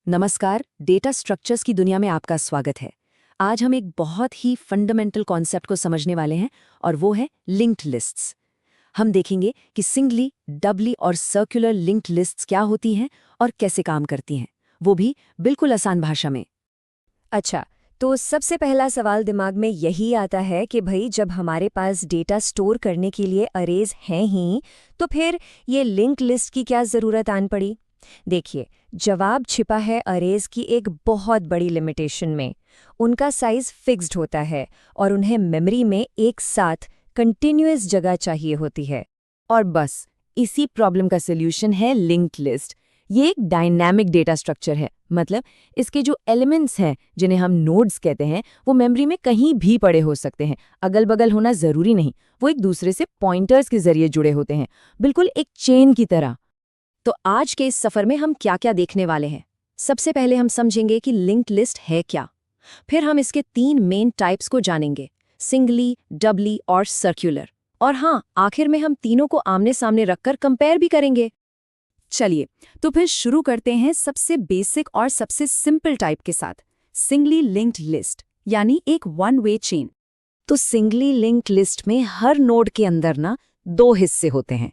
नमस्कार, data structures की दुनिया में आपका स्वागत है। आज हम एक बहुत ही फंडामेंटल कॉन्सेप्ट को समझने वाले हैं और वो है लिंक्ड लिस्ट्स। हम देखेंगे कि सिंगली, डबली और सर्कुलर लिंक्ड लिस्ट्स क्या होती हैं और कैसे काम करती हैं, वो भी बिल्कुल आसान भाषा में। अच्छा, तो सबसे पहला सवाल दिमाग में यही आता है कि भाई जब हमारे पास डेटा स्टोर करने के लिए अरेज हैं ही, तो फिर ये लिंक लिस्ट की क्या ज़रूरत आन पड़ी? देखिए, जवाब छिपा है अरेज की एक बहुत बड़ी लिमिटेशन में। उनका साइज फिक्स्ड होता है और उन्हें मेमोरी में एक साथ कंटिन्यूअस जगह चाहिए होती है। और बस इसी प्रॉब्लम का सोल्यूशन है लिंक्ड लिस्ट। ये एक डायनामिक डेटा स्ट्रक्चर है, मतलब इसके जो एलिमेंट्स हैं जिन्हें हम नोड्स कहते हैं वो मेमोरी में कहीं भी पड़े हो सकते हैं, अगल बगल होना ज़रूरी नहीं। वो एक दूसरे से पॉइंटर्स के जरिए जुड़े होते हैं, बिल्कुल एक चेन की तरह। तो आज के इस सफ़र में हम क्या क्या देखने वाले हैं। सबसे पहले हम समझेंगे कि लिंक्ड लिस्ट है क्या। फिर हम इसके 3 मेन टाइप्स को जानेंगे, सिंगली, डबली और सर्कुलर। और हाँ, आखिर में हम तीनों को आमने सामने रखकर कंपेयर भी करेंगे। चलिए, तो फिर शुरू करते हैं सबसे बेसिक और सबसे सिंपल टाइप के साथ, सिंगली लिंक्ड लिस्ट, यानी एक वन वे चेन। तो सिंगली लिंक्ड लिस्ट में हर नोड के अंदर ना 2 हिस्से होते हैं।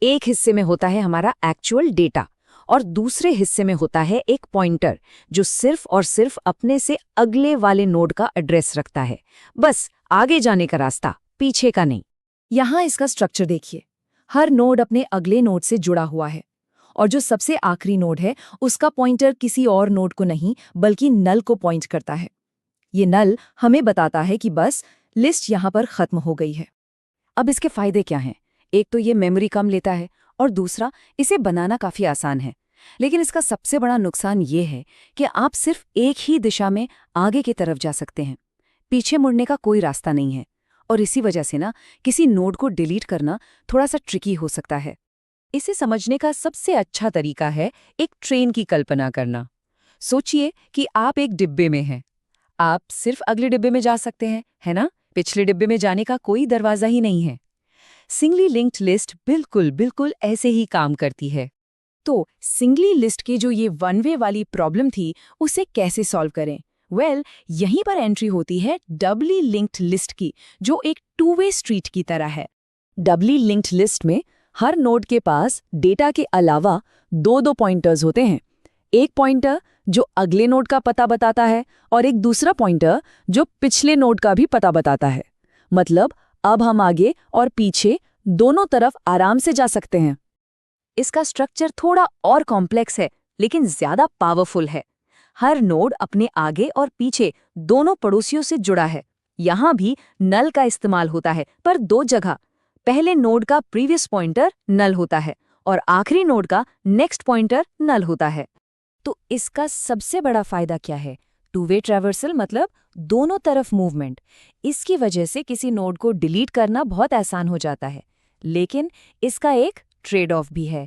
एक हिस्से में होता है हमारा एक्चुअल डेटा और दूसरे हिस्से में होता है एक पॉइंटर जो सिर्फ और सिर्फ अपने से अगले वाले नोड का एड्रेस रखता है, बस आगे जाने का रास्ता, पीछे का नहीं। यहाँ इसका स्ट्रक्चर देखिए, हर नोड अपने अगले नोड से जुड़ा हुआ है और जो सबसे आखिरी नोड है उसका पॉइंटर किसी और नोड को नहीं बल्कि नल को पॉइंट करता है। ये नल हमें बताता है कि बस लिस्ट यहाँ पर खत्म हो गई है। अब इसके फायदे क्या हैं? एक तो ये मेमोरी कम लेता है और दूसरा इसे बनाना काफ़ी आसान है। लेकिन इसका सबसे बड़ा नुकसान ये है कि आप सिर्फ एक ही दिशा में आगे की तरफ जा सकते हैं, पीछे मुड़ने का कोई रास्ता नहीं है। और इसी वजह से ना किसी नोड को डिलीट करना थोड़ा सा ट्रिकी हो सकता है। इसे समझने का सबसे अच्छा तरीका है एक ट्रेन की कल्पना करना। सोचिए कि आप एक डिब्बे में हैं। आप सिर्फ अगले डिब्बे में जा सकते हैं, है ना? पिछले डिब्बे में जाने का कोई दरवाजा ही नहीं है। सिंगली लिंक्ड लिस्ट बिल्कुल ऐसे ही काम करती है। तो सिंगली लिस्ट की जो ये वन वे वाली प्रॉब्लम थी, उसे कैसे सॉल्व करें? यहीं पर एंट्री होती है डबली लिंक्ड लिस्ट की, जो एक टू वे स्ट्रीट की तरह है। डबली लिंक्ड लिस्ट में हर नोड के पास डेटा के अलावा 2 पॉइंटर्स होते हैं। एक पॉइंटर जो अगले नोड का पता बताता है और एक दूसरा पॉइंटर जो पिछले नोड का भी पता बताता है। मतलब अब हम आगे और पीछे दोनों तरफ आराम से जा सकते हैं। इसका स्ट्रक्चर थोड़ा और कॉम्प्लेक्स है, लेकिन ज्यादा पावरफुल है। हर नोड अपने आगे और पीछे दोनों पड़ोसियों से जुड़ा है। यहाँ भी नल का इस्तेमाल होता है, पर 2 जगह। पहले नोड का प्रीवियस पॉइंटर नल होता है और आखिरी नोड का नेक्स्ट पॉइंटर नल होता है। तो इसका सबसे बड़ा फायदा क्या है? टू वे ट्रैवर्सल, मतलब दोनों तरफ मूवमेंट। इसकी वजह से किसी नोड को डिलीट करना बहुत आसान हो जाता है। लेकिन इसका एक ट्रेड ऑफ भी है।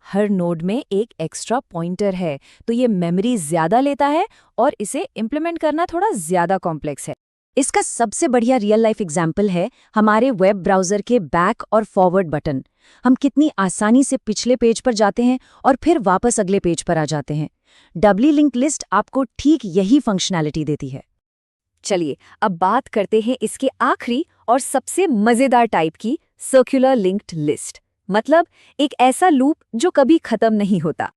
हर नोड में एक एक्स्ट्रा पॉइंटर है, तो ये मेमोरी ज्यादा लेता है और इसे इम्प्लीमेंट करना थोड़ा ज्यादा कॉम्प्लेक्स है। इसका सबसे बढ़िया रियल लाइफ एग्जाम्पल है हमारे वेब ब्राउजर के बैक और फॉरवर्ड बटन। हम कितनी आसानी से पिछले पेज पर जाते हैं और फिर वापस अगले पेज पर आ जाते हैं। डबली लिंक्ड लिस्ट आपको ठीक यही फंक्शनैलिटी देती है। चलिए, अब बात करते हैं इसके आखिरी और सबसे मजेदार टाइप की, सर्कुलर लिंक्ड लिस्ट। मतलब एक ऐसा लूप जो कभी खत्म नहीं होता।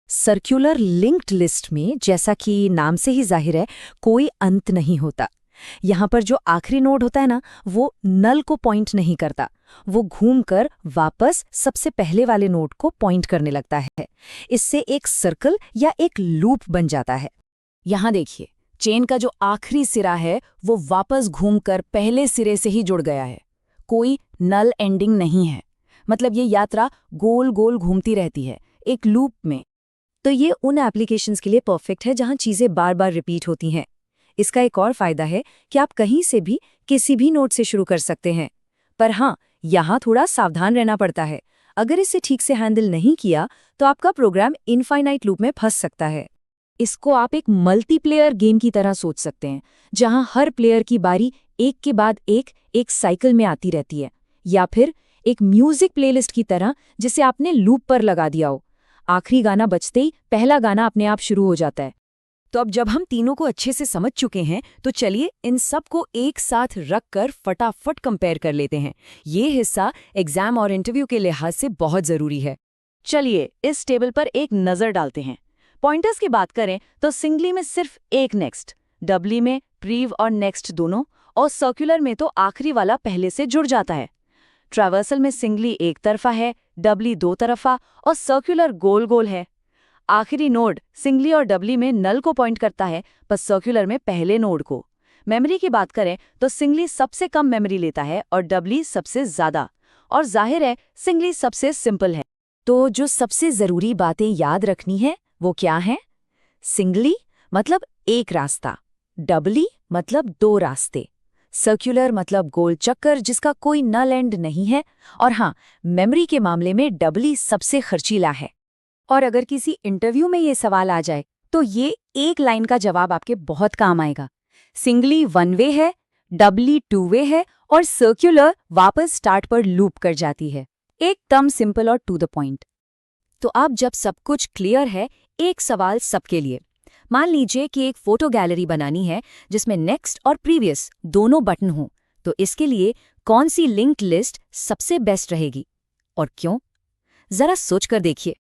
सर्कुलर लिंक्ड लिस्ट में, जैसा कि नाम से ही जाहिर है, कोई अंत नहीं होता। यहाँ पर जो आखिरी नोड होता है ना, वो नल को पॉइंट नहीं करता। वो घूमकर वापस सबसे पहले वाले नोड को पॉइंट करने लगता है। इससे एक सर्कल या एक लूप बन जाता है। यहाँ देखिए, चेन का जो आखिरी सिरा है वो वापस घूमकर पहले सिरे से ही जुड़ गया है। कोई नल एंडिंग नहीं है। मतलब ये यात्रा गोल गोल घूमती रहती है, एक लूप में। तो ये उन एप्लीकेशंस के लिए परफेक्ट है जहाँ चीज़ें बार बार रिपीट होती हैं। इसका एक और फायदा है कि आप कहीं से भी किसी भी नोड से शुरू कर सकते हैं। पर हाँ, यहाँ थोड़ा सावधान रहना पड़ता है। अगर इसे ठीक से हैंडल नहीं किया तो आपका प्रोग्राम इनफाइनाइट लूप में फंस सकता है। इसको आप एक मल्टीप्लेयर गेम की तरह सोच सकते हैं, जहां हर प्लेयर की बारी एक के बाद एक साइकिल में आती रहती है। या फिर एक म्यूजिक प्लेलिस्ट की तरह जिसे आपने लूप पर लगा दिया हो। आखिरी गाना बजते ही पहला गाना अपने आप शुरू हो जाता है। तो अब जब हम तीनों को अच्छे से समझ चुके हैं तो चलिए इन सब को एक साथ रखकर फटाफट कंपेयर कर लेते हैं। ये हिस्सा एग्जाम और इंटरव्यू के लिहाज से बहुत ज़रूरी है। चलिए इस टेबल पर एक नज़र डालते हैं। पॉइंटर्स की बात करें तो सिंगली में सिर्फ एक नेक्स्ट, डबली में प्रीव और नेक्स्ट दोनों, और सर्कुलर में तो आखिरी वाला पहले से जुड़ जाता है। ट्रैवर्सल में सिंगली एक तरफा है, डबली दो तरफा और सर्कुलर गोल गोल है। आखिरी नोड सिंगली और डबली में नल को पॉइंट करता है, पर सर्कुलर में पहले नोड को। मेमोरी की बात करें तो सिंगली सबसे कम मेमोरी लेता है और डबली सबसे ज़्यादा, और जाहिर है सिंगली सबसे सिंपल है। तो जो सबसे ज़रूरी बातें याद रखनी है वो क्या है? सिंगली मतलब एक रास्ता, डबली मतलब दो रास्ते, सर्कुलर मतलब गोल चक्कर जिसका कोई नल एंड नहीं है, और हाँ, मेमोरी के मामले में डबली सबसे खर्चीला है। और अगर किसी इंटरव्यू में ये सवाल आ जाए तो ये एक लाइन का जवाब आपके बहुत काम आएगा। सिंगली वन वे है, डबली टू वे है और सर्कुलर वापस स्टार्ट पर लूप कर जाती है। एकदम सिंपल और टू द पॉइंट। तो अब जब सब कुछ क्लियर है, एक सवाल सबके लिए। मान लीजिए कि एक फोटो गैलरी बनानी है जिसमें नेक्स्ट और प्रीवियस दोनों बटन हों, तो इसके लिए कौन सी लिंक्ड लिस्ट सबसे बेस्ट रहेगी और क्यों? जरा सोच कर देखिए।